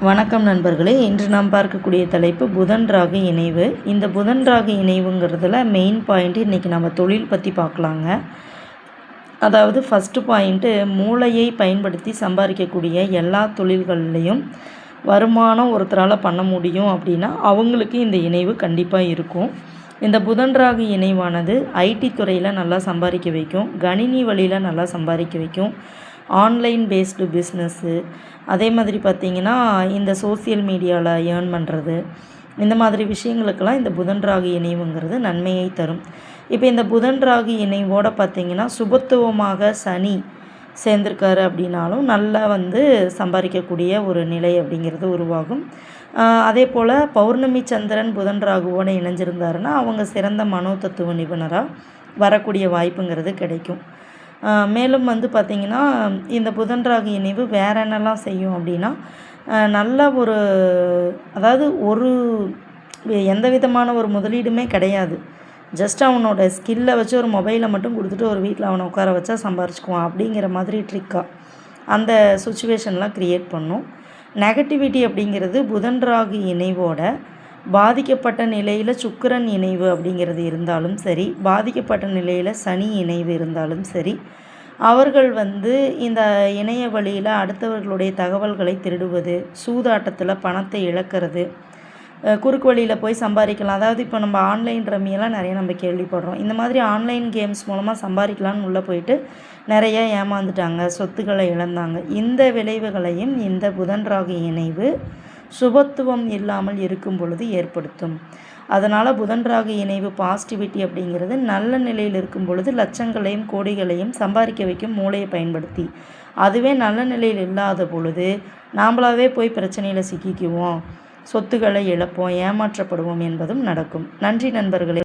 வணக்கம் நண்பர்களே. இன்று நாம் பார்க்கக்கூடிய தலைப்பு புதன் ராகு இணைவு. இந்த புதன் ராகு இணைவுங்கிறதுல மெயின் பாயிண்ட் இன்றைக்கி நம்ம தொழில் பற்றி பார்க்கலாங்க. அதாவது ஃபஸ்ட்டு பாயிண்ட்டு, மூளையை பயன்படுத்தி சம்பாதிக்கக்கூடிய எல்லா தொழில்கள்லேயும் வருமானம் ஒருத்தரால் பண்ண முடியும் அப்படின்னா அவங்களுக்கு இந்த இணைவு கண்டிப்பாக இருக்கும். இந்த புதன் ராகு இணைவானது ஐடி துறையில் நல்லா சம்பாதிக்க வைக்கும், கணினி வழியில் நல்லா சம்பாதிக்க வைக்கும், ஆன்லைன் பேஸ்டு பிஸ்னஸ்ஸு, அதே மாதிரி பார்த்திங்கன்னா இந்த சோசியல் மீடியாவில் ஏர்ன் பண்ணுறது, இந்த மாதிரி விஷயங்களுக்கெல்லாம் இந்த புதன் ராகு இணைவுங்கிறது நன்மையை தரும். இப்போ இந்த புதன் ராகு இணைவோடு பார்த்திங்கன்னா சுபத்துவமாக சனி சேர்ந்திருக்காரு அப்படின்னாலும் நல்லா சம்பாதிக்கக்கூடிய ஒரு நிலை அப்படிங்கிறது உருவாகும். அதே போல் பௌர்ணமி சந்திரன் புதன் ராகுவோடு இணைஞ்சிருந்தாருன்னா அவங்க சிறந்த மனோதத்துவ நிபுணராக வரக்கூடிய வாய்ப்புங்கிறது கிடைக்கும். மேலும் பார்த்திங்கன்னா இந்த புதன் ராகு இணைவு வேறு என்னெல்லாம் செய்யும் அப்படின்னா, நல்ல ஒரு அதாவது எந்த விதமான ஒரு முதலீடுமே கிடையாது. ஜஸ்ட் அவனோட ஸ்கில்லை வச்சு ஒரு மொபைலை மட்டும் கொடுத்துட்டு ஒரு வீட்டில் அவனை உட்கார வச்சா சம்பாரிச்சுக்குவான் அப்படிங்கிற மாதிரி ட்ரிக்காக அந்த சுச்சுவேஷன்லாம் க்ரியேட் பண்ணும். நெகட்டிவிட்டி அப்படிங்கிறது புதன் ராகு இணைவோட பாதிக்கப்பட்ட நிலையில் சுக்கிரன் இணைவு அப்படிங்கிறது இருந்தாலும் சரி, பாதிக்கப்பட்ட நிலையில் சனி இணைவு இருந்தாலும் சரி, அவர்கள் இந்த இணைய வழியில் அடுத்தவர்களுடைய தகவல்களை திருடுவது, சூதாட்டத்தில் பணத்தை இழக்கிறது, குறுக்கு வழியில் போய் சம்பாதிக்கலாம். அதாவது இப்போ நம்ம ஆன்லைன் ரம்மியெல்லாம் நிறைய நம்ம கேள்விப்படுறோம். இந்த மாதிரி ஆன்லைன் கேம்ஸ் மூலமாக சம்பாதிக்கலான்னு உள்ளே போயிட்டு நிறைய ஏமாந்துட்டாங்க, சொத்துக்களை இழந்தாங்க. இந்த விளைவுகளையும் இந்த புதன் ராகு இணைவு சுபத்துவம் இல்லாமல் இருக்கும் பொழுது ஏற்படுத்தும். அதனால் புதன் ராகு இணைவு பாசிட்டிவிட்டி அப்படிங்கிறது நல்ல நிலையில் இருக்கும் பொழுது லட்சங்களையும் கோடிகளையும் சம்பாதிக்க வைக்கும் மூளையை பயன்படுத்தி. அதுவே நல்ல நிலையில் இல்லாத பொழுது நாம்ளாவே போய் பிரச்சனையில் சிக்கிக்குவோம், சொத்துக்களை இழப்போம், ஏமாற்றப்படுவோம் என்பதும் நடக்கும். நன்றி நண்பர்களே.